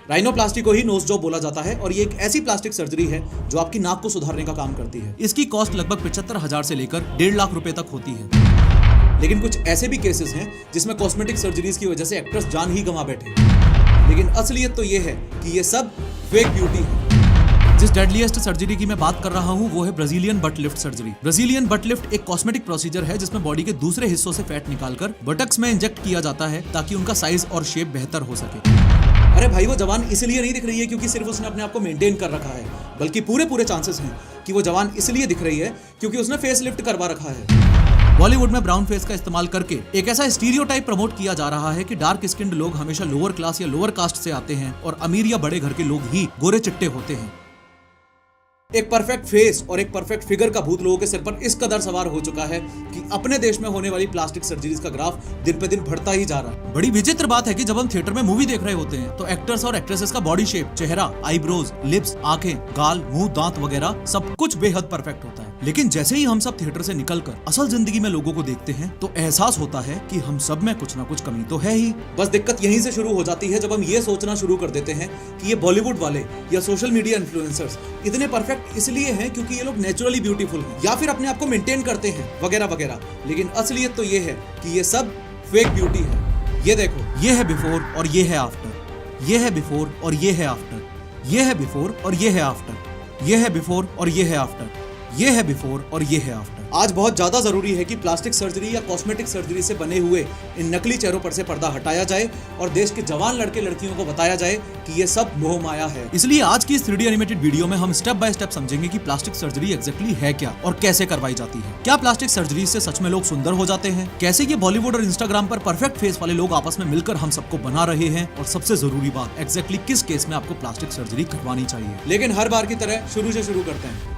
Rhinoplasty को he nose job बोला जाता है और ये एक ऐसी प्लास्टिक सर्जरी है जो आपकी नाक को सुधारने का काम करती है। इसकी कॉस्ट लगभग 75,000 से लेकर 1.5 लाख रुपए तक होती है। लेकिन कुछ ऐसे भी केसेस हैं जिसमें कॉस्मेटिक सर्जरीज की वजह से एक्ट्रेस जान ही गंवा बैठे। लेकिन असलियत तो ये है कि ये सब फेक ब्यूटी है। जिस डेडलीस्ट सर्जरी की मैं बात कर रहा हूँ वो है Brazilian but lift surgery. Brazilian but lift एक कॉस्मेटिक प्रोसीजर है जिसमें बॉडी के दूसरे हिस्सों से फैट निकालकर बटक्स में इंजेक्ट किया जाता है ताकि उनका साइज और शेप बेहतर हो सके। अरे भाई, वो जवान इसलिए नहीं दिख रही है क्योंकि सिर्फ उसने अपने आप को मेंटेन कर रखा है, बल्कि पूरे चांसेस हैं कि वो जवान इसलिए दिख रही है क्योंकि उसने फेस लिफ्ट करवा रखा है। बॉलीवुड में ब्राउन फेस का इस्तेमाल करके एक ऐसा स्टीरियोटाइप प्रमोट किया जा रहा है कि डार्क स्किन्ड लोग हमेशा लोअर क्लास या लोअर कास्ट से आते हैं और अमीर या बड़े घर के लोग ही गोरे चिट्टे होते हैं। एक परफेक्ट फेस और एक परफेक्ट फिगर का भूत लोगों के सिर पर इस कदर सवार हो चुका है कि अपने देश में होने वाली प्लास्टिक सर्जरीज का ग्राफ दिन पे दिन बढ़ता ही जा रहा है। बड़ी विचित्र बात है कि जब हम थिएटर में मूवी देख रहे होते हैं तो एक्टर्स और एक्ट्रेसेस का बॉडी शेप, चेहरा, आईब्रोज, लिप्स, आंखें, गाल, मुंह, दांत वगैरह सब कुछ बेहद परफेक्ट होता है। लेकिन जैसे ही हम सब थिएटर से निकलकर असल जिंदगी में लोगों को देखते हैं तो एहसास होता है कि हम सब में कुछ ना कुछ कमी तो है ही। बस दिक्कत यहीं से शुरू हो जाती है जब हम ये सोचना शुरू कर देते हैं कि ये बॉलीवुड वाले या सोशल मीडिया इन्फ्लुएंसर्स इतने परफेक्ट इसलिए हैं क्योंकि ये लोग नेचुरली ब्यूटीफुल हैं या फिर अपने आप को मेंटेन करते हैं वगैरह वगैरह। लेकिन असलियत तो ये है कि ये सब फेक ब्यूटी है। ये देखो, ये है बिफोर और ये है आफ्टर, ये है बिफोर और ये है आफ्टर, ये है बिफोर और ये है आफ्टर, ये है बिफोर और ये है आफ्टर, ये है बिफोर और ये है आफ्टर। आज बहुत ज्यादा जरूरी है कि प्लास्टिक सर्जरी या कॉस्मेटिक सर्जरी से बने हुए इन नकली चेहरों पर से पर्दा हटाया जाए और देश के जवान लड़के लड़कियों को बताया जाए कि ये सब मोह माया है। इसलिए आज की इस 3D एनिमेटेड वीडियो में हम स्टेप बाय स्टेप समझेंगे कि प्लास्टिक सर्जरी एग्जैक्टली है क्या और कैसे करवाई जाती है। क्या प्लास्टिक सर्जरी से सच में लोग सुंदर हो जाते हैं? कैसे ये बॉलीवुड और इंस्टाग्राम पर परफेक्ट फेस वाले लोग आपस में मिलकर हम सबको बना रहे हैं? और सबसे जरूरी बात, एग्जैक्टली किस केस में आपको प्लास्टिक सर्जरी करवानी चाहिए। लेकिन हर बार की तरह शुरू से शुरू करते हैं।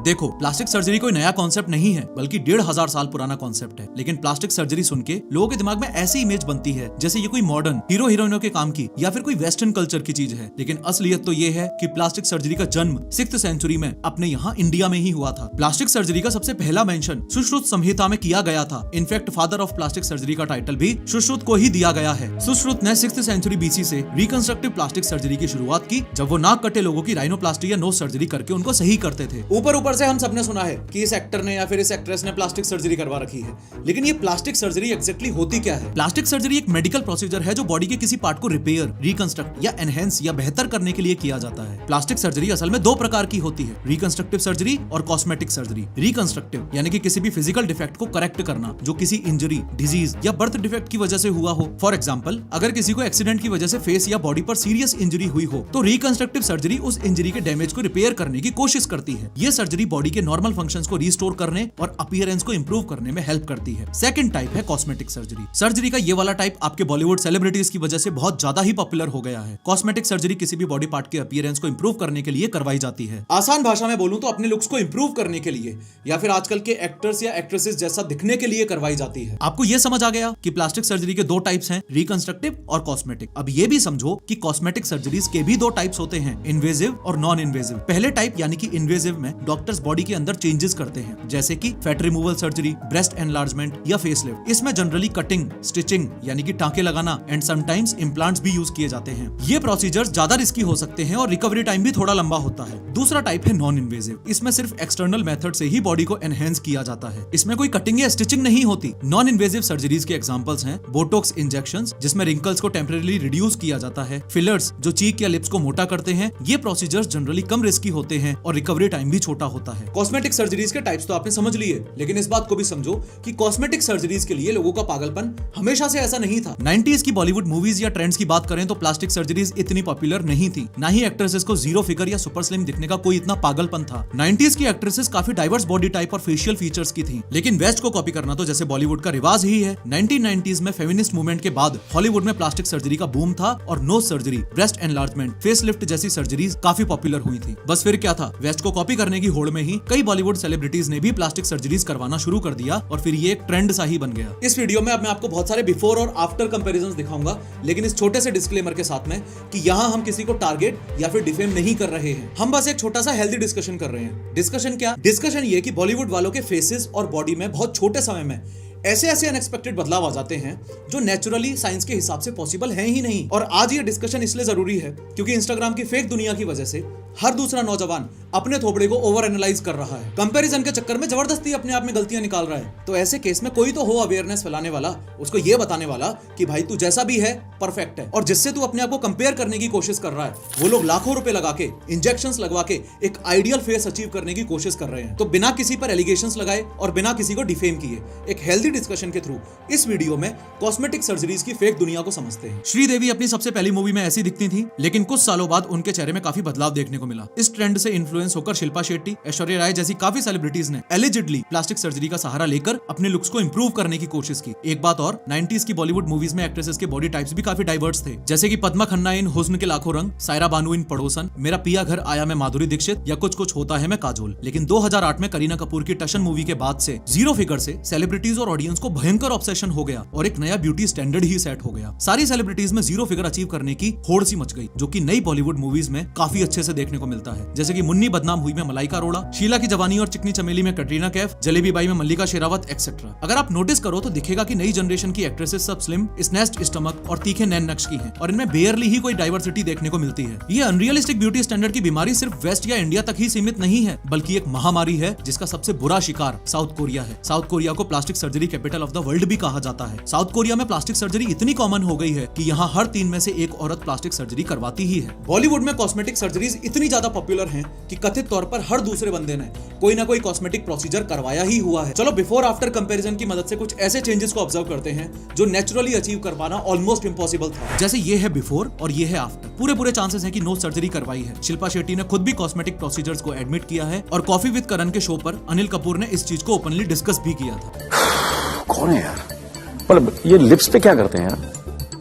देखो, प्लास्टिक सर्जरी कोई नया कॉन्सेप्ट नहीं है बल्कि 1,500 साल पुराना कॉन्सेप्ट है। लेकिन प्लास्टिक सर्जरी सुन के लोगों के दिमाग में ऐसी इमेज बनती है जैसे ये कोई मॉडर्न हीरो हीरोइनों के काम की या फिर कोई वेस्टर्न कल्चर की चीज है। लेकिन असलियत तो ये है कि प्लास्टिक सर्जरी का जन्म 6th सेंचुरी में अपने यहाँ इंडिया में ही हुआ था। प्लास्टिक सर्जरी का सबसे पहला मेंशन सुश्रुत संहिता में किया गया था। In fact father of plastic surgery का टाइटल भी सुश्रुत को ही दिया गया है। सुश्रुत ने 6th सेंचुरी BC से रिकंस्ट्रक्टिव प्लास्टिक सर्जरी की शुरुआत की, जब वो नाक कटे लोगों की राइनोप्लास्टी या नोज सर्जरी करके उनको सही करते थे। ऊपर से हम सबने सुना है कि इस एक्टर ने या फिर इस एक्ट्रेस ने प्लास्टिक सर्जरी करवा रखी है। लेकिन ये प्लास्टिक सर्जरी एग्जैक्टली होती क्या है? प्लास्टिक सर्जरी एक मेडिकल प्रोसीजर है जो बॉडी के किसी पार्ट को रिपेयर, रिकंस्ट्रक्ट या एनहेंस या बेहतर करने के लिए किया जाता है। प्लास्टिक सर्जरी असल में 2 प्रकार की होती है, रिकंस्ट्रक्टिव सर्जरी और कॉस्मेटिक सर्जरी। रिकंस्ट्रक्टिव यानी कि किसी भी फिजिकल डिफेक्ट को करेक्ट करना जो किसी इंजरी, डिजीज या बर्थ डिफेक्ट की वजह से हुआ हो। फॉर एग्जाम्पल, अगर किसी को एक्सीडेंट की वजह से फेस या बॉडी पर सीरियस इंजरी हुई हो तो रिकंस्ट्रक्टिव सर्जरी उस इंजरी के डैमेज को रिपेयर करने की कोशिश करती है। ये सर्जरी बॉडी के नॉर्मल फंक्शंस को रिस्टोर करने और अपीयरेंस को इंप्रूव करने में हेल्प करती है। सेकंड टाइप है कॉस्मेटिक सर्जरी। सर्जरी का ये वाला टाइप आपके बॉलीवुड सेलिब्रिटीज की वजह से बहुत ज्यादा ही पॉपुलर हो गया है। कॉस्मेटिक सर्जरी किसी भी बॉडी पार्ट के अपीयरेंस को इंप्रूव करने के लिए करवाई जाती है। आसान भाषा में बोलूं तो अपने लुक्स को इंप्रूव करने के लिए या फिर आजकल के एक्टर्स या एक्ट्रेसेस जैसा दिखने के लिए करवाई जाती है। आपको ये समझ आ गया कि प्लास्टिक सर्जरी के 2 टाइप्स हैं, रिकंस्ट्रक्टिव और कॉस्मेटिक। अब ये भी समझो कि कॉस्मेटिक सर्जरीज के भी 2 टाइप्स होते हैं, इन्वेजिव और नॉन इन्वेजिव। पहले टाइप यानी कि इन्वेजिव में डॉक्टर्स बॉडी के अंदर चेंजेस करते हैं, जैसे कि fat removal surgery, breast enlargement या फेसलिफ्ट। इसमें जनरली कटिंग, स्टिचिंग यानी कि टांके लगाना एंड समटाइम्स इम्प्लांट्स भी यूज किए जाते हैं। ये प्रोसीजर्स ज्यादा रिस्की हो सकते हैं और रिकवरी टाइम भी थोड़ा लंबा होता है। दूसरा टाइप है नॉन इन्वेजिव। इसमें सिर्फ एक्सटर्नल मेथड से ही बॉडी को एनहेंस किया जाता है। इसमें कोई कटिंग या स्टिचिंग नहीं होती। नॉन इन्वेजिव सर्जरीज के एग्जांपल्स हैं बोटॉक्स इंजेक्शंस जिसमें रिंकल्स को टेम्परेरी रिड्यूस किया जाता है, फिलर्स जो चीक या लिप्स को मोटा करते हैं। ये प्रोसीजर्स जनरली कम रिस्की होते हैं और रिकवरी टाइम भी छोटा होता है। कॉस्मेटिक सर्जरीज के टाइप्स तो आपने समझ लिए, लेकिन इस बात को भी समझो कि कॉस्मेटिक सर्जरीज के लिए लोगों का पागलपन हमेशा से ऐसा नहीं था। 90s की बॉलीवुड मूवीज या ट्रेंड्स की बात करें तो प्लास्टिक सर्जरीज इतनी पॉपुलर नहीं थी, ना ही एक्ट्रेसेस को जीरो फिगर या सुपर स्लिम दिखने का कोई इतना पागलपन था। 90s की एक्ट्रेसेस काफी डाइवर्स बॉडी टाइप और फेशियल फीचर्स की थी। लेकिन वेस्ट को कॉपी करना तो जैसे बॉलीवुड का रिवाज ही है। 1990s में फेमिनिस्ट मूवमेंट के बाद हॉलीवुड में प्लास्टिक सर्जरी का बूम था और nose surgery, breast enlargement, facelift जैसी सर्जरीज काफी पॉपुलर हुई थी। बस फिर क्या था, वेस्ट को कॉपी करने की होड़ में ही कई बॉलीवुड सेलिब्रिटीज ने भी प्लास्टिक सर्जरीज करवाना शुरू कर दिया और फिर ये एक ट्रेंड सा ही बन गया। इस वीडियो में अब मैं आपको बहुत सारे बिफोर और आफ्टर कंपैरिजंस दिखाऊंगा, लेकिन इस छोटे से डिस्क्लेमर के साथ में कि यहाँ हम किसी को टारगेट या फिर डिफेम नहीं कर रहे हैं। हम बस एक छोटा सा हेल्दी डिस्कशन कर रहे हैं। डिस्कशन क्या? डिस्कशन ये कि बॉलीवुड वालों के फेसेस और बॉडी में बहुत छोटे समय में ऐसे ऐसे अनएक्सपेक्टेड बदलाव आ जाते हैं जो नेचुरली साइंस के हिसाब से पॉसिबल है ही नहीं। और आज ये डिस्कशन इसलिए जरूरी है क्योंकि इंस्टाग्राम की फेक दुनिया की वजह से हर दूसरा नौजवान अपने थोपड़े को ओवर एनालाइज कर रहा है, कंपैरिजन के चक्कर में जबरदस्ती अपने आप में गलतियां निकाल रहा है। तो ऐसे केस में कोई तो हो अवेयरनेस फैलाने वाला, उसको ये बताने वाला कि भाई तू जैसा भी है परफेक्ट है, और जिससे तू अपने आप को कंपेयर करने की कोशिश कर रहा है वो लोग लाखों रुपए लगा के, इंजेक्शंस लगवा के एक आइडियल फेस अचीव करने की कोशिश कर रहे हैं। तो बिना किसी पर एलिगेशंस लगाए और बिना किसी को डिफेम किए एक हेल्दी डिस्कशन के थ्रू इस वीडियो में कॉस्मेटिक सर्जरीज की फेक दुनिया को समझते हैं। श्रीदेवी अपनी सबसे पहली मूवी में ऐसी दिखती थी, लेकिन कुछ सालों बाद उनके चेहरे में काफी बदलाव देखने को मिला। इस ट्रेंड से इन्फ्लुएंस होकर शिल्पा शेट्टी, ऐश्वर्या राय जैसी काफी सेलिब्रिटीज ने एलिजिडली प्लास्टिक सर्जरी का सहारा लेकर अपने लुक्स को इंप्रूव करने की कोशिश की। एक बात और, 90s की बॉलीवुड मूवीज में एक्ट्रेसेस के बॉडी टाइप्स भी काफी डाइवर्स थे, जैसे कि पद्मा खन्ना इन हुस्न के लाखों रंग, सायरा बानू इन पड़ोसन, मेरा पिया घर आया मैं माधुरी दीक्षित, या कुछ कुछ होता है मैं काजोल। लेकिन 2008 में करीना कपूर की टशन मूवी के बाद से जीरो फिगर से सेलिब्रिटीज और ऑडियंस को भयंकर ऑब्सेशन हो गया और एक नया ब्यूटी स्टैंडर्ड ही सेट हो गया। सारी सेलिब्रिटीज में जीरो फिगर अचीव करने की होड़ सी मच गई, जो कि नई बॉलीवुड मूवीज में काफी अच्छे से देखने को मिलता है, जैसे कि मुन्नी बदनाम हुई में मलाइका अरोड़ा, शीला की जवानी और चिकनी चमेली में कटरीना कैफ, जलेबी बाई में मल्लिका शेरावत एक्सेट्रा। अगर आप नोटिस करो तो दिखेगा कि नई जनरेशन की एक्ट्रेसेस सब स्लिम, स्नैच्ड स्टमक और तीखे नैन नक्श की हैं, और इनमें बेयरली ही कोई डाइवर्सिटी देखने को मिलती है। ये अनरियलिस्टिक ब्यूटी स्टैंडर्ड की बीमारी सिर्फ वेस्ट या इंडिया तक ही सीमित नहीं है, बल्कि एक महामारी है जिसका सबसे बुरा शिकार साउथ कोरिया है। साउथ कोरिया को plastic surgery capital of the world भी कहा जाता है। साउथ कोरिया में प्लास्टिक सर्जरी इतनी कॉमन हो गई है कि यहाँ हर 3 में से 1 औरत प्लास्टिक सर्जरी करवाती ही है। बॉलीवुड में कॉस्मेटिक सर्जरीज इतनी ज्यादा पॉपुलर हैं कि कथित तौर पर हर दूसरे बंदे ने कोई ना कोई कॉस्मेटिक प्रोसीजर करवाया ही हुआ है। चलो बिफोर आफ्टर कंपैरिजन की मदद से कुछ ऐसे चेंजेस को ऑब्जर्व करते हैं जो नेचुरली अचीव कर पाना ऑलमोस्ट इम्पॉसिबल था। जैसे ये है बिफोर और ये है आफ्टर। पूरे चांसेस हैं कि नोज सर्जरी करवाई है। शिल्पा शेट्टी ने खुद भी कॉस्मेटिक प्रोसीजर्स को एडमिट किया है, और कॉफी विद करण के शो पर अनिल कपूर ने इस चीज को ओपनली डिस्कस भी किया था। कौन है यार? मतलब ये लिप्स पे क्या करते हैं यार?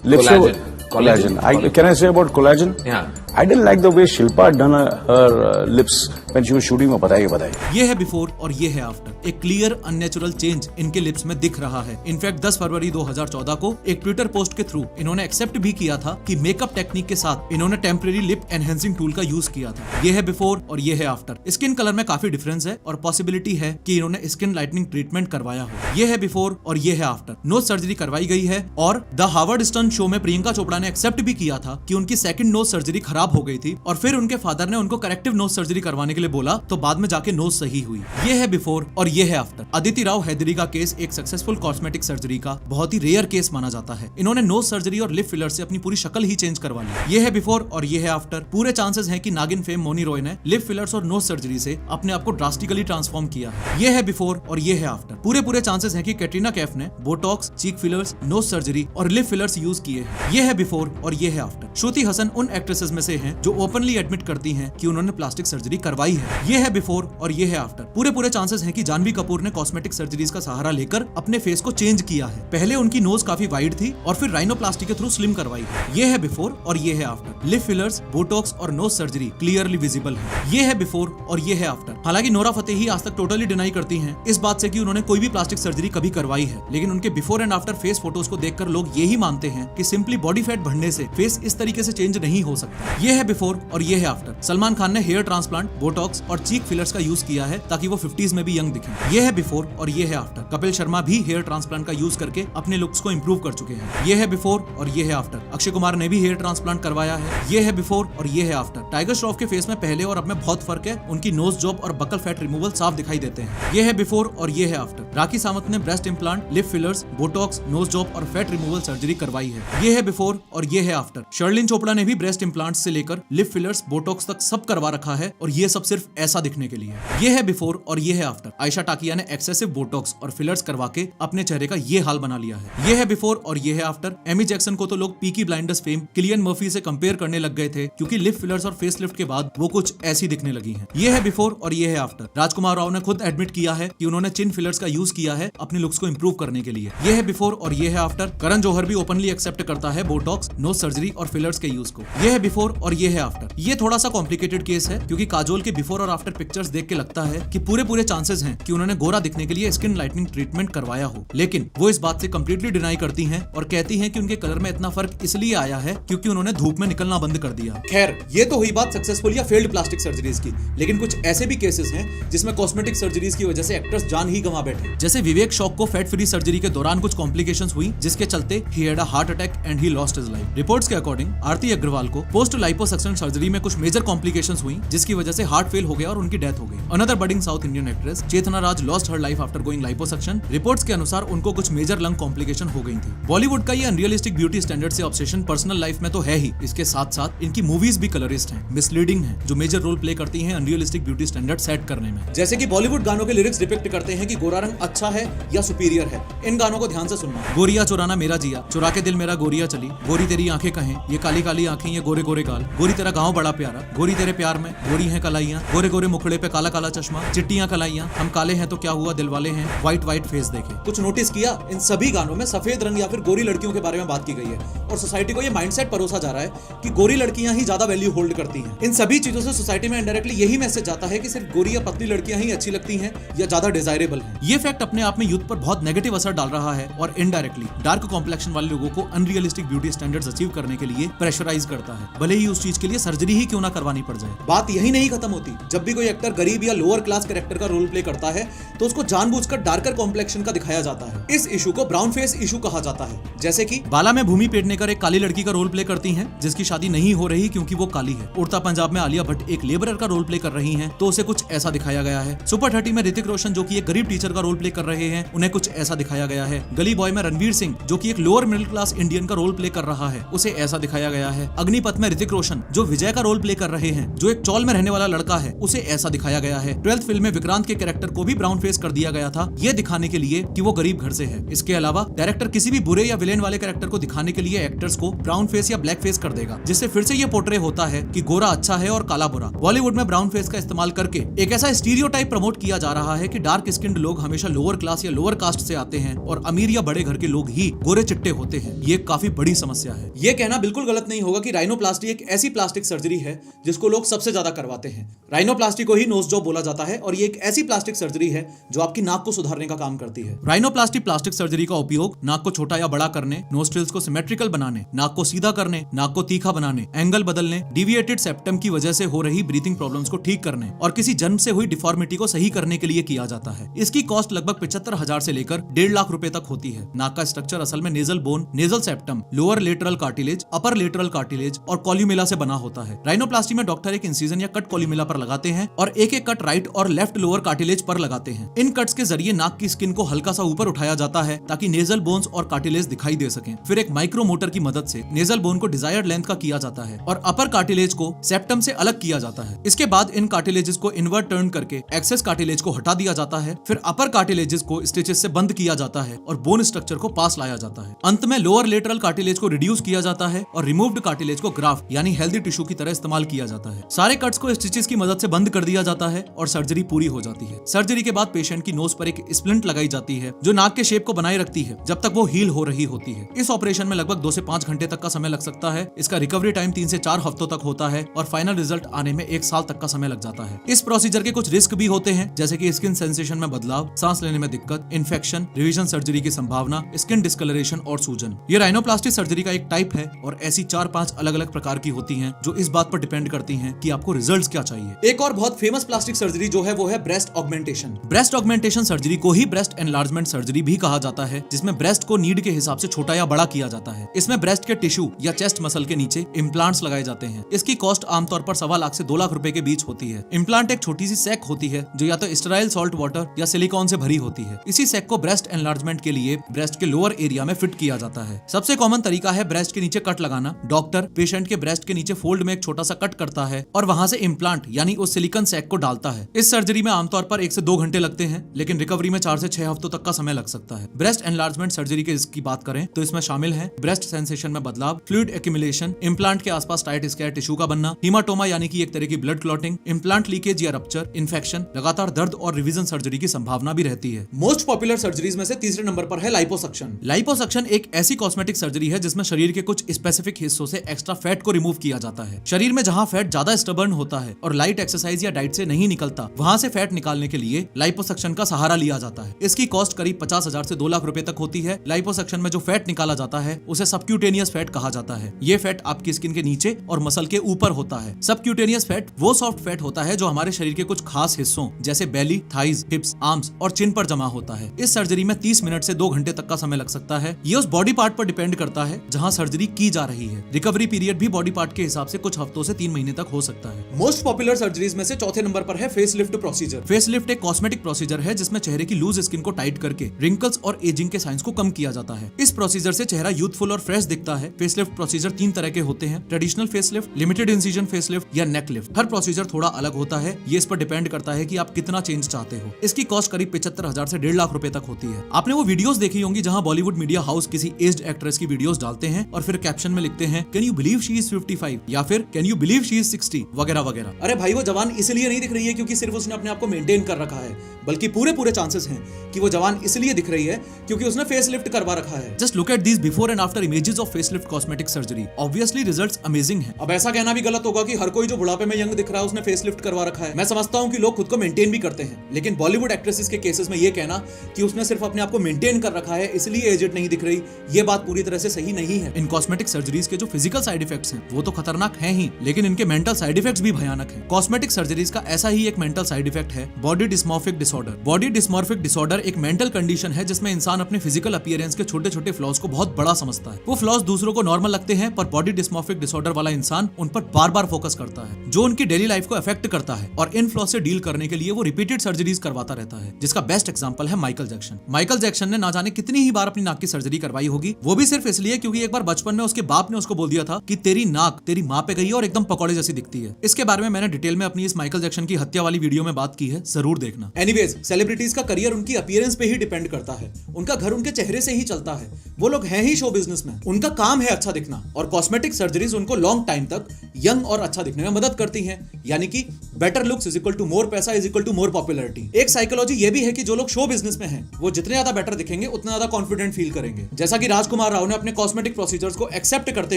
लिप्स पे collagen. Can I say about collagen? Yeah. I didn't like the way Shilpa had done her lips when she was shooting. वो बताइए। ये है बिफोर और ये है आफ्टर। एक क्लियर अननेचुरल चेंज इनके लिप्स में दिख रहा है। इनफैक्ट 10 फरवरी 2014 को एक ट्विटर पोस्ट के थ्रू इन्होंने एक्सेप्ट भी किया था कि मेकअप टेक्निक के साथ इन्होंने टेम्परेरी लिप एनहेंसिंग टूल का यूज किया था। ये है बिफोर और ये है आफ्टर। स्किन कलर में काफी डिफरेंस है और पॉसिबिलिटी है कि इन्होंने स्किन लाइटनिंग ट्रीटमेंट करवाया हो। ये है बिफोर और ये है आफ्टर। नोज सर्जरी करवाई गई है, और द हार्वर्ड स्टर्न शो में प्रियंका चोपड़ा ने एक्सेप्ट भी किया था कि उनकी सेकंड नोज सर्जरी खराब हो गई थी, और फिर उनके फादर ने उनको करेक्टिव नोज सर्जरी करवाने के लिए बोला, तो बाद में जाके नोज सही हुई। ये है बिफोर और ये है आफ्टर। अदिति राव हैदरी का केस एक सक्सेसफुल कॉस्मेटिक सर्जरी का बहुत ही रेयर केस माना जाता है। इन्होंने नोज सर्जरी और लिप फिलर से अपनी पूरी शक्ल ही चेंज करवा ली। ये है बिफोर और ये है आफ्टर। पूरे चांसेस हैं कि नागिन फेम मोनी रॉय ने लिप फिलर्स और नोज सर्जरी से अपने आप को ड्रास्टिकली ट्रांसफॉर्म किया है। ये है बिफोर और ये है आफ्टर। पूरे चांसेस हैं कि कैटरीना कैफ ने बोटॉक्स, चीक फिलर्स, नोज सर्जरी और लिप फिलर्स यूज किए हैं। ये है बिफोर और ये है आफ्टर। श्रुति हसन उन एक्ट्रेसेस में से हैं जो ओपनली एडमिट करती हैं कि उन्होंने प्लास्टिक सर्जरी करवाई है। ये है बिफोर और ये है आफ्टर। पूरे चांसेस हैं कि जानवी कपूर ने कॉस्मेटिक सर्जरीज का सहारा लेकर अपने फेस को चेंज किया है। पहले उनकी नोज काफी वाइड थी और फिर राइनोप्लास्टी के थ्रू स्लिम करवाई है। ये है बिफोर और ये है आफ्टर। लिप फिलर्स, बोटॉक्स और नोज सर्जरी क्लियरली विजिबल है। ये है बिफोर और ये है आफ्टर। हालांकि नोरा फतेही आज तक टोटली डिनाई करती हैं इस बात से कि उन्होंने कोई भी प्लास्टिक सर्जरी कभी करवाई है, लेकिन उनके before and after face photos को देखकर लोग यही मानते हैं कि सिंपली बॉडी फैट बढ़ने से फेस इस तरीके से चेंज नहीं हो सकता। ये है बिफोर और ये है आफ्टर। सलमान खान ने हेयर ट्रांसप्लांट, बोटॉक्स और चीक फिलर्स का यूज किया है ताकि वो 50s में भी यंग दिखें। ये है बिफोर और ये है आफ्टर। कपिल शर्मा भी हेयर ट्रांसप्लांट का यूज करके अपने लुक्स को इंप्रूव कर चुके हैं। ये है बिफोर और ये है आफ्टर। अक्षय कुमार ने भी हेयर ट्रांसप्लांट करवाया है। ये है बिफोर और ये है आफ्टर। टाइगर श्रॉफ के फेस में पहले और अब में बहुत फर्क है। उनकी नोज जॉब और बकल फैट रिमूवल साफ दिखाई देते हैं। ये है बिफोर और ये है आफ्टर। राखी सावंत ने breast implant, lip fillers, Botox, nose job और फैट रिमूवल सर्जरी करवाई है। ये है बिफोर और ये है आफ्टर। शर्लिन चोपड़ा ने भी ब्रेस्ट इम्प्लांट से लेकर लिप फिलर्स, बोटॉक्स तक सब करवा रखा है, और ये सब सिर्फ ऐसा दिखने के लिए। ये है बिफोर और ये है आफ्टर। आयशा टाकिया ने एक्सेसिव बोटॉक्स और फिलर्स करवा के अपने चेहरे का ये हाल बना लिया है। ये है बिफोर और ये है आफ्टर। एमी जैक्सन को तो लोग Peaky blinders fame Cillian Murphy से कंपेयर करने लग गए थे, क्योंकि लिप फिलर्स और फेस लिफ्ट के बाद वो कुछ ऐसी दिखने लगी हैं। ये है बिफोर और ये है आफ्टर। राजकुमार राव ने खुद एडमिट किया है कि उन्होंने चिन फिलर्स का यूज किया है अपने लुक्स को इंप्रूव करने के लिए। ये है बिफोर और ये है आफ्टर। करण जौहर भी ओपनली एक्सेप्ट करता है बोटॉक्स, नोज सर्जरी और फिलर्स के यूज को। ये है बिफोर बिफोर और ये है आफ्टर। ये थोड़ा सा कॉम्प्लिकेटेड केस है क्योंकि काजोल के बिफोर और आफ्टर पिक्चर्स देख के लगता है कि पूरे चांसेस हैं कि उन्होंने गोरा दिखने के लिए स्किन लाइटनिंग ट्रीटमेंट करवाया हो, लेकिन वो इस बात से कंप्लीटली डिनाई करती हैं और कहती हैं कि उनके कलर में इतना फर्क इसलिए आया है क्योंकि उन्होंने धूप में निकलना बंद कर दिया। खैर, ये तो हुई बात सक्सेसफुल या फेल्ड प्लास्टिक सर्जरीज की, लेकिन कुछ ऐसे भी केसेस हैं जिसमें कॉस्मेटिक सर्जरीज की वजह से एक्टर्स जान ही गंवा बैठे। जैसे विवेक शॉक को फैट फ्री सर्जरी के दौरान कुछ कॉम्प्लिकेशंस हुई जिसके चलते he had a heart attack and he lost his life. Reports के अकॉर्डिंग आरती अग्रवाल को पोस्ट लाइपोसक्शन सर्जरी में कुछ मेजर कॉम्प्लिकेशंस हुई जिसकी वजह से हार्ट फेल हो गया और उनकी डेथ हो गई। Another budding South Indian actress Chetna Raj lost her life after going liposuction. Reports के अनुसार उनको कुछ मेजर लंग कॉम्प्लिकेशन हो गई थी। बॉलीवुड का ये अनरियलिस्टिक ब्यूटी स्टैंडर्ड से ऑब्सेशन पर्सनल लाइफ में तो है ही, इसके साथ साथ इनकी मूवीज भी कलरिस्ट हैं, मिसलीडिंग हैं, जो मेजर रोल प्ले करती हैं अनरियलिस्टिक ब्यूटी स्टैंडर्ड सेट करने में। जैसे कि बॉलीवुड गानों के लिरिक्स डिपिक्ट करते हैं कि गोरा रंग अच्छा है या सुपीरियर है। इन गानों को ध्यान से सुनना। गोरिया चुराना मेरा जिया, चुरा के दिल मेरा गोरिया चली, गोरी तेरी आंखें कहें, ये काली काली आंखें, ये गोरे गोरे गाल, गोरी तेरा गाँव बड़ा प्यारा, गोरी तेरे प्यार में गोरी है कलाइयां, गोरे गोरे मुखड़े पे काला काला चश्मा, चिट्टियां कलाइयां, हम काले हैं तो क्या हुआ दिल वाले हैं, व्हाइट व्हाइट फेस देखे। कुछ नोटिस किया? इन सभी गानों में सफेद रंग या फिर गोरी लड़कियों के बारे में बात की गई है और सोसाइटी को ये माइंडसेट परोसा जा रहा है कि गोरी लड़कियां ही ज्यादा वैल्यू होल्ड करती हैं। इन सभी चीजों से सोसाइटी में इनडायरेक्टली यही मैसेज जाता है कि सिर्फ गोरी या पतली लड़कियां ही अच्छी लगती हैं या ज्यादा डिजायरेबल हैं। ये फैक्ट अपने आप में यूथ पर बहुत नेगेटिव असर डाल रहा है और इनडायरेक्टली डार्क कॉम्प्लेक्शन वाले लोगों को अनरियलिस्टिक ब्यूटी स्टैंडर्ड्स अचीव करने के लिए प्रेशराइज करता है, भले ही उस चीज के लिए सर्जरी ही क्यों ना करवानी पड़ जाए। बात यही नहीं खत्म होती। जब भी कोई एक्टर गरीब या लोअर क्लास कैरेक्टर का रोल प्ले करता है तो उसको जानबूझकर डार्कर कॉम्प्लेक्शन का दिखाया जाता है। इस इशू को ब्राउन फेस इशू कहा जाता है। जैसे कि बाला में भूमि पेडनेकर एक काली लड़की का रोल प्ले करती हैं जिसकी शादी नहीं हो रही क्योंकि वो काली है। उड़ता पंजाब में आलिया भट्ट एक लेबरर का रोल प्ले कर रही हैं तो उसे कुछ ऐसा दिखाया गया है। सुपर 30 में ऋतिक रोशन जो कि एक गरीब टीचर का रोल प्ले कर रहे हैं, उन्हें कुछ ऐसा दिखाया गया है। गली बॉय में रणवीर सिंह जो कि एक लोअर मिडिल क्लास इंडियन का रोल प्ले कर रहा है, उसे ऐसा दिखाया गया है। अग्निपथ में ऋतिक रोशन जो विजय का रोल प्ले कर रहे हैं, जो एक चौल में रहने वाला लड़का है, उसे ऐसा दिखाया गया है। 12th फिल्म में विक्रांत के कैरेक्टर को भी ब्राउन फेस कर दिया गया था, ये दिखाने के लिए कि वो गरीब घर से है। इसके अलावा डायरेक्टर किसी भी बुरे या विलेन वाले कैरेक्टर को दिखाने के लिए एक्टर्स को ब्राउन फेस या ब्लैक फेस कर देगा, जिससे फिर से ये पोर्ट्रे होता है कि गोरा अच्छा है और काला बुरा। बॉलीवुड में ब्राउन फेस का इस्तेमाल करके एक ऐसा स्टीरियोटाइप प्रमोट किया जा रहा है कि डार्क स्किन्ड लोग हमेशा लोअर क्लास या लोअर कास्ट से आते हैं और अमीर या बड़े घर के लोग ही गोरे चिट्टे होते हैं। ये काफी बड़ी समस्या है। ये कहना बिल्कुल गलत नहीं होगा कि राइनोप्लास्टी एक ऐसी प्लास्टिक सर्जरी है जिसको लोग सबसे ज्यादा करवाते हैं। राइनोप्लास्टी को ही नोज जॉब बोला जाता है और ये एक ऐसी प्लास्टिक सर्जरी है जो आपकी नाक को सुधारने का काम करती है। राइनोप्लास्टी प्लास्टिक सर्जरी का उपयोग नाक को छोटा या बड़ा करने, नोस्ट्रिल्स को सिमेट्रिकल बनाने, नाक को सीधा करने, नाक को तीखा बनाने, एंगल बदलने, डिविएटेड सेप्टम की वजह से हो रही ब्रीथिंग प्रॉब्लम्स को ठीक करने और किसी जन्म से हुई डिफॉर्मिटी को सही करने के लिए किया जाता है। इसकी कॉस्ट लगभग 75,000 से लेकर 1.5 लाख रुपए तक होती है। नाक का स्ट्रक्चर असल में nasal bone, nasal septum, lower lateral cartilage, upper lateral cartilage और कॉल्यूमेला से बना होता है। राइनोप्लास्टी में डॉक्टर एक इंसिजन या कट कॉल्यूमेला पर लगाते हैं और एक एक कट राइट और लेफ्ट लोअर कार्टिलेज पर लगाते हैं। इन कट्स के जरिए नाक की स्किन को हल्का सा ऊपर उठाया जाता है ताकि नेजल बोन्स और कार्टिलेज दिखाई दे सकें। फिर एक माइक्रो मोटर की मदद से नेजल बोन को डिजायर्ड लेंथ का किया जाता है और अपर कार्टिलेज को सेप्टम से अलग किया जाता है। इसके बाद इन कार्टिलेजेस को इन्वर्ट टर्न करके एक्सेस कार्टिलेज को हटा दिया जाता है। फिर अपर कार्टिलेजेस को स्टिचेस से बंद किया जाता है और बोन स्ट्रक्चर को पास लाया जाता है। अंत में लोअर लेटरल कार्टिलेज को रिड्यूस किया जाता है और रिमूव्ड कार्टिलेज को ग्राफ्ट यानी हेल्दी टिश्यू की तरह इस्तेमाल किया जाता है। सारे कट्स को स्टिचेस की मदद से बंद कर दिया जाता है और सर्जरी पूरी हो जाती है। सर्जरी के बाद पेशेंट की नोज पर एक स्प्लिंट लगाई जाती है जो नाक के शेप को बनाए रखती है जब तक वो हील हो रही होती है। इस ऑपरेशन में लगभग 2 से 5 घंटे तक का समय लग सकता है। इसका रिकवरी टाइम 3 से 4 हफ्तों तक होता है और फाइनल रिजल्ट आने में 1 साल तक का समय लग जाता है। इस प्रोसीजर के कुछ रिस्क भी होते हैं जैसे कि स्किन सेंसेशन में बदलाव, सांस लेने में दिक्कत, इन्फेक्शन, रिविजन सर्जरी की संभावना, स्किन डिस्कलरेशन और सूजन। ये राइनोप्लास्टी सर्जरी का एक टाइप है और ऐसी 4-5 अलग-अलग प्रकार की होती हैं जो इस बात पर डिपेंड करती हैं कि आपको रिजल्ट्स क्या चाहिए। एक और बहुत फेमस प्लास्टिक सर्जरी जो है वो है breast augmentation. Breast augmentation surgery को ही ब्रेस्ट एनलार्जमेंट सर्जरी भी कहा जाता है, जिसमें ब्रेस्ट को नीड के हिसाब से छोटा या बड़ा किया जाता है। इसमें ब्रेस्ट के टिश्यू या चेस्ट मसल के नीचे इम्प्लांट्स लगाए जाते हैं। इसकी कॉस्ट आमतौर पर 1.25 लाख से 2 लाख रुपए के बीच होती है। इम्प्लांट एक छोटी सी सैक होती है जो या तो स्टेराइल सॉल्ट वाटर या सिलिकॉन से भरी होती है। इसी सैक को ब्रेस्ट एनलार्जमेंट के लिए ब्रेस्ट के लोअर एरिया में फिट किया जाता है। सबसे कॉमन तरीका है ब्रेस्ट के नीचे कट लगाना। डॉक्टर पेशेंट के ब्रेस्ट के नीचे फोल्ड में एक छोटा सा कट करता है और वहां से इम्प्लांट यानी उस सिलिकॉन सैक को डालता है। इस सर्जरी में आमतौर पर 1 से 2 घंटे लगते हैं, लेकिन रिकवरी में 4 से 6 हफ्तों तक का समय लग सकता है। ब्रेस्ट एनलार्जमेंट सर्जरी के इसकी बात करें तो इसमें शामिल है ब्रेस्ट सेंसेशन में बदलाव, फ्लूइड एक्यूमुलेशन, इम्प्लांट के आसपास टाइट स्क्वायर टिश्यू का बनना, हीमाटोमा यानी कि एक तरह की ब्लड क्लॉटिंग, इम्प्लांट लीकेज या रप्चर, इन्फेक्शन, लगातार दर्द और रिवीजन सर्जरी की संभावना भी रहती है। मोस्ट पॉपुलर सर्जरीज में से तीसरे नंबर पर है लाइपोसक्शन। लाइपोसक्शन एक ऐसी कॉस्मेटिक सर्जरी है जिसमें शरीर के कुछ स्पेसिफिक हिस्सों से एक्स्ट्रा फैट को रिमूव किया जाता है। शरीर में जहाँ फैट ज्यादा स्टबर्न होता है और लाइट एक्सरसाइज या डाइट से नहीं निकलता, वहाँ से फैट निकालने के लिए लाइपोसक्शन का सहारा लिया जाता है। इसकी कॉस्ट करीब 50,000 से 2 लाख रुपए तक होती है। लाइपोसक्शन में जो फैट निकाला जाता है उसे सबक्यूटेनियस फैट कहा जाता है। ये फैट आपकी स्किन के नीचे और मसल के ऊपर होता है। सबक्यूटेनियस फैट वो सॉफ्ट फैट होता है जो हमारे शरीर के कुछ खास हिस्सों जैसे बेली, थाइज, हिप्स, आर्म्स और चिन पर जमा होता है। इस सर्जरी में 30 मिनट से 2 घंटे तक का समय लग सकता है। ये उस बॉडी पार्ट पर डिपेंड करता है जहां सर्जरी की जा रही है। रिकवरी पीरियड भी बॉडी पार्ट के हिसाब से कुछ हफ्तों से 3 महीने तक हो सकता है। मोस्ट पॉपुलर सर्जरीज में से चौथे नंबर पर है फेसलिफ्ट प्रोसीजर। फेसलिफ्ट एक कॉस्मेटिक प्रोसीजर है जिसमें चेहरे की लूज स्किन को टाइट करके रिंकल्स और एजिंग के साइंस को कम किया जाता है। इस प्रोसीजर से चेहरा यूथफुल और फ्रेश दिखता है। फेसलिफ्ट प्रोसीजर 3 तरह के होते हैं, traditional facelift, limited incision facelift या नेक लिफ्ट। हर प्रोसीजर थोड़ा अलग होता है। ये इस पर डिपेंड करता है कि आप कितना चेंज चाहते हो। इसकी कॉस्ट करीब 75,000 से 1.5 लाख रुपए तक होती है। आपने वो वीडियोस देखी होंगी जहां बॉलीवुड मीडिया हाउस किसी एज्ड एक्ट्रेस की वीडियोस डालते हैं और फिर कैप्शन में लिखते हैं can you believe she is 55 या फिर can you believe she is 60 वगैरह वगैरह। अरे भाई, वो जवान इसलिए नहीं दिख रही है क्योंकि सिर्फ उसने अपने आप को मेंटेन कर रखा है, बल्कि पूरे चांसेस हैं कि वो जवान इसलिए दिख रही है क्योंकि उसने फेसलिफ्ट करवा रखा है। Just look at these before and after images of facelift cosmetic surgery. Obviously results amazing हैं। अब ऐसा कहना भी गलत होगा कि हर कोई जो बुढ़ापे में यंग दिख रहा है उसने फेसलिफ्ट करवा रखा है। मैं समझता हूं कि लोग खुद को मेंटेन भी करते हैं, लेकिन बॉलीवुड एक्ट्रेसेस के केसेस में ये कहना कि उसने सिर्फ अपने आप को मेंटेन कर रखा है इसलिए एजेड नहीं दिख रही, ये बात पूरी तरह से सही नहीं है। इन कॉस्मेटिक सर्जरीज के जो फिजिकल साइड इफेक्ट्स हैं वो तो खतरनाक हैं ही, लेकिन इनके मेंटल साइड इफेक्ट्स भी भयानक हैं। कॉस्मेटिक सर्जरीज का ऐसा ही एक मेंटल साइड इफेक्ट है body dysmorphic disorder. Body dysmorphic disorder एक मेंटल कंडीशन है जिसमें इंसान अपने फिजिकल अपीयरेंस के छोटे-छोटे फ्लॉज को बहुत बड़ा समझता है। वो फ्लॉज दूसरों को नॉर्मल लगते हैं, पर बॉडी डिस्मॉर्फिक डिसऑर्डर वाला इंसान उन पर बार-बार फोकस करता है, जो उनकी डेली लाइफ को अफेक्ट करता है, और इन फ्लॉज से डील करने के लिए वो रिपीटेड सर्जरीज करवाता रहता है, जिसका बेस्ट एग्जांपल है माइकल जैक्सन। माइकल जैक्सन ने ना जाने कितनी ही बार अपनी नाक की सर्जरी करवाई होगी, वो भी सिर्फ इसलिए क्योंकि एक बार बचपन में उसके बाप ने उसको बोल दिया था कि तेरी नाक तेरी माँ पे गई और एकदम पकौड़े जैसी दिखती है। इसके बारे में मैंने डिटेल में अपनी इस माइकल जैक्सन की हत्या वाली वीडियो में बात की है, जरूर देखना। एनीवेज, सेलिब्रिटीज का करियर उनकी अपीयरेंस पे ही डिपेंड करता है। उनका घर उनके चेहरे से ही चलता है। वो लोग हैं ही शो बिजनेस में, उनका काम है अच्छा दिखना, और कॉस्मेटिक सर्जरीज उनको लॉन्ग टाइम तक यंग और अच्छा दिखने में मदद करती हैं। यानी कि better looks is equal to more पैसा is equal to more popularity. एक साइकोलॉजी ये भी है कि जो लोग शो बिजनेस में हैं वो जितने ज्यादा बेटर दिखेंगे उतने ज्यादा कॉन्फिडेंट फील करेंगे। जैसा कि राजकुमार राव ने अपने कॉस्मेटिक प्रोसीजर्स को एक्सेप्ट करते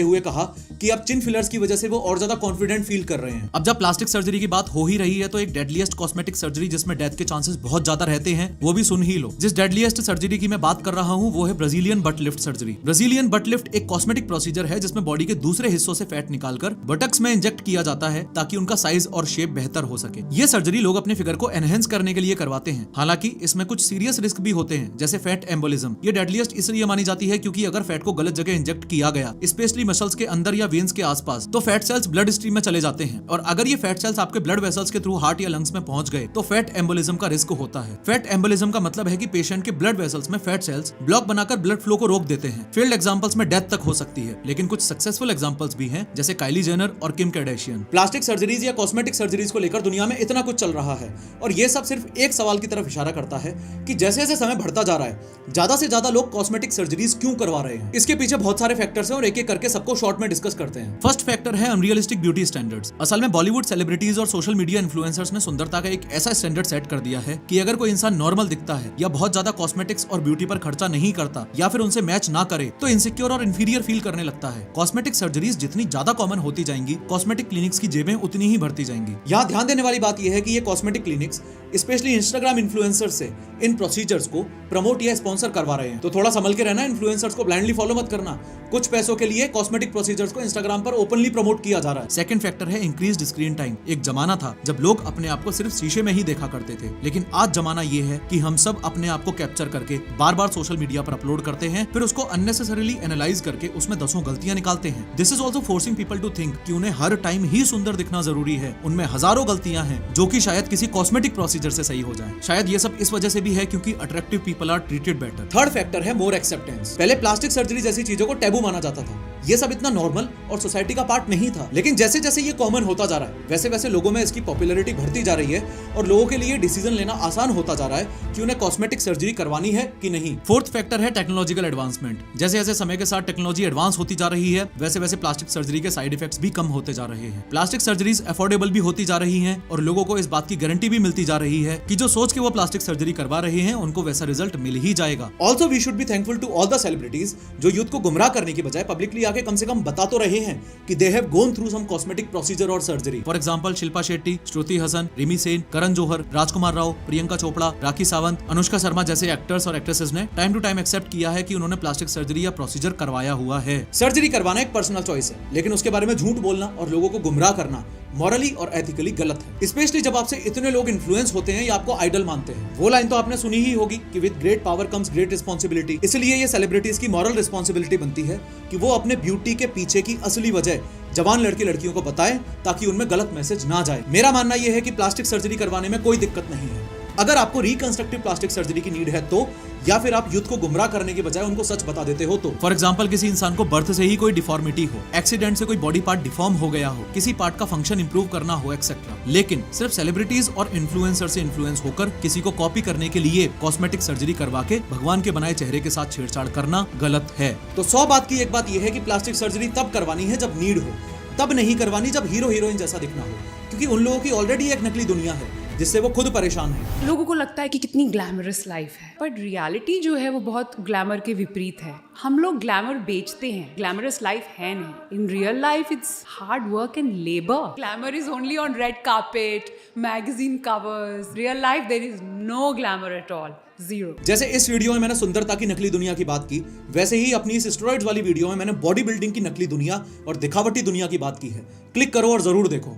हुए कहा कि अब चिन फिलर्स की वजह से वो और ज्यादा कॉन्फिडेंट फील कर रहे हैं। अब जब प्लास्टिक सर्जरी की बात हो ही रही है तो एक डेडलीस्ट कॉस्मेटिक सर्जरी जिसमें डेथ के चांसेस बहुत ज्यादा रहते हैं वो भी सुन ही लो। जिस डेडलीस्ट सर्जरी की मैं बात कर रहा हूँ वो है Brazilian but lift surgery. Brazilian but lift एक कॉस्मेटिक प्रोसीजर है जिसमें बॉडी के दूसरे हिस्सों से फैट निकालकर बटक्स में इंजेक्ट किया जाता है ताकि उनका साइज और शेप बेहतर हो सके। ये सर्जरी लोग अपने फिगर को एनहेंस करने के लिए करवाते हैं। हालांकि इसमें कुछ सीरियस रिस्क भी होते हैं, जैसे फैट एम्बोलिज्म। ये डेडलीस्ट इसलिए मानी जाती है क्योंकि अगर फैट को गलत जगह इंजेक्ट किया गया, स्पेशली मसल्स के अंदर या वेन्स के आसपास, तो फैट सेल्स ब्लड स्ट्रीम में चले जाते हैं, और अगर ये फैट सेल्स आपके ब्लड वेसल्स के थ्रू हार्ट या लंग्स में पहुंच गए तो फैट एम्बोलिज्म का रिस्क होता है। फैट एम्बोलिज्म का मतलब है कि पेशेंट के ब्लड वेसल्स में फैट सेल्स ब्लॉक बनाकर ब्लड फ्लो को रोक देते हैं। फेल्ड एग्जांपल्स में डेथ तक हो सकती है, लेकिन कुछ सक्सेसफुल एग्जांपल्स भी हैं, जैसे काइली जेनर और किम कार्दाशियन। प्लास्टिक सर्जरीज या कॉस्मेटिक सर्जरीज को लेकर दुनिया में इतना कुछ चल रहा है, और ये सब सिर्फ एक सवाल की तरफ इशारा करता है कि जैसे जैसे समय बढ़ता जा रहा है, ज्यादा से ज्यादा लोग कॉस्मेटिक सर्जरीज क्यों करवा रहे हैं। इसके पीछे बहुत सारे फैक्टर्स हैं और एक एक करके सबको शॉर्ट में डिस्कस करते हैं। फर्स्ट फैक्टर है अनरियलिस्टिक ब्यूटी स्टैंडर्ड्स। असल में बॉलीवुड सेलिब्रिटीज और सोशल मीडिया इन्फ्लुएंसर्स ने सुंदरता का एक ऐसा स्टैंडर्ड सेट कर दिया है कि अगर कोई इंसान नॉर्मल दिखता है या बहुत ज्यादा कॉस्मेटिक्स और ब्यूटी पर खर्चा नहीं करता या फिर उनसे मैच ना करे तो इनसिक्योर और इंफीरियर फील करने लगता है। कॉस्मेटिक सर्जरीज जितनी ज्यादा कॉमन होती जाएंगी, कॉस्मेटिक क्लिनिक्स की जेबें उतनी ही भरती जाएंगी। यहाँ ध्यान देने वाली बात यह है कि ये cosmetic clinics specially Instagram influencers से इन प्रोसीजर्स को प्रमोट या स्पॉन्सर करवा रहे हैं, तो थोड़ा संभल के रहना। इन्फ्लुएंसर्स को ब्लाइंडली फॉलो मत करना। कुछ पैसों के लिए कॉस्मेटिक प्रोसीजर्स को इंस्टाग्राम पर ओपनली प्रमोट किया जा रहा है। सेकंड फैक्टर है इंक्रीज्ड स्क्रीन टाइम। एक जमाना था जब लोग अपने आप को सिर्फ शीशे में ही देखा करते थे, लेकिन आज जमाना ये है कि हम सब अपने आप को कैप्चर करके बार बार सोशल मीडिया पर अपलोड करते हैं, फिर उसको अननेसेसरीली एनालाइज करके उसमें 10 गलतियां निकालते हैं। This is also forcing people to think कि उन्हें हर टाइम ही सुंदर दिखना जरूरी है। उनमें हजारों गलतियां हैं जो कि शायद किसी कॉस्मेटिक प्रोसीजर से सही हो जाए। शायद ये सब इस वजह से भी है क्योंकि attractive people are treated better. Third factor है मोर एक्सेप्टेंस। पहले प्लास्टिक सर्जरी जैसी चीजों को टैबू माना जाता था। ये सब इतना नॉर्मल और सोसाइटी का पार्ट नहीं था, लेकिन जैसे जैसे ये कॉमन होता जा रहा है वैसे वैसे लोगों में इसकी पॉपुलैरिटी बढ़ती जा रही है और लोगों के लिए डिसीजन लेना आसान होता जा रहा है कि उन्हें कॉस्मेटिक सर्जरी करवानी है कि नहीं। फोर्थ फैक्टर है टेक्नोलॉजिकल एडवांसमेंट। जैसे जैसे समय के साथ टेक्नोलॉजी एडवांस होती जा रही है वैसे वैसे प्लास्टिक सर्जरी के साइड इफेक्ट्स भी कम होते जा रहे हैं। प्लास्टिक सर्जरीज अफोर्डेबल भी होती जा रही हैं और लोगों को इस बात की गारंटी भी मिलती जा रही है कि जो सोच के वो प्लास्टिक सर्जरी करवा रहे हैं उनको वैसा रिजल्ट मिल ही जाएगा। Also we should be thankful to all the celebrities जो यूथ को गुमराह करने की बजाय पब्लिकली आके कम से कम बता तो रहे हैं कि they have gone through some cosmetic procedure और surgery. For example Shilpa Shetty, Shruti Hassan, Rimi Sen, Karan Johar, Rajkummar Rao, Priyanka Chopra, Rakhi Sawant, Anushka Sharma जैसे एक्टर्स और एक्ट्रेसेस ने टाइम टू टाइम एक्सेप्ट किया है कि उन्होंने प्लास्टिक सर्जरी या प्रोसीजर करवाया हुआ है। सर्जरी करवाना एक पर्सनल चॉइस है, लेकिन उसके बारे में झूठ बोलना और लोगों को गुमराह करना मॉरली और एथिकली गलत है, स्पेशली जब आपसे इतने लोग इन्फ्लुएंस होते हैं या आपको आइडल मानते हैं। वो लाइन तो आपने सुनी ही होगी कि with great power comes great responsibility. इसलिए ये सेलिब्रिटीज की मॉरल रिस्पॉन्सिबिलिटी बनती है कि वो अपने ब्यूटी के पीछे की असली वजह जवान लड़के लड़कियों को बताएं ताकि उनमें गलत मैसेज ना जाए। मेरा मानना यह है कि प्लास्टिक सर्जरी करवाने में कोई दिक्कत नहीं है। अगर आपको रिकंस्ट्रक्टिव प्लास्टिक सर्जरी की नीड है तो, या फिर आप यूथ को गुमराह करने के बजाय उनको सच बता देते हो तो। फॉर एग्जांपल किसी इंसान को बर्थ से ही कोई डिफॉर्मिटी हो, एक्सीडेंट से कोई बॉडी पार्ट डिफॉर्म हो गया हो, किसी पार्ट का फंक्शन इंप्रूव करना हो एक्सेट्रा, लेकिन सिर्फ सेलिब्रिटीज और इन्फ्लुएंसर से इन्फ्लुएंस होकर किसी को कॉपी करने के लिए कॉस्मेटिक सर्जरी करवा के भगवान के बनाए चेहरे के साथ छेड़छाड़ करना गलत है। तो 100 बात की एक बात यह है कि प्लास्टिक सर्जरी तब करवानी है जब नीड हो, तब नहीं करवानी जब हीरो हीरोइन जैसा दिखना हो, क्योंकि उन लोगों की ऑलरेडी एक नकली दुनिया है जिससे वो खुद परेशान है। लोगों को लगता है कि कितनी ग्लैमरस लाइफ है, बट रियलिटी जो है वो बहुत ग्लैमर के विपरीत है। हम लोग ग्लैमर बेचते हैं, ग्लैमरस लाइफ है नहीं। In real life it's hard work and labour. Glamour is only on red carpet, magazine covers. Real life there is no glamour at all, zero. जैसे इस वीडियो में मैंने सुंदरता की नकली दुनिया की बात की, वैसे ही अपनी इस स्टेरॉइड्स वाली वीडियो में मैंने बॉडी बिल्डिंग की नकली दुनिया और दिखावटी दुनिया की बात की है। क्लिक करो और जरूर देखो।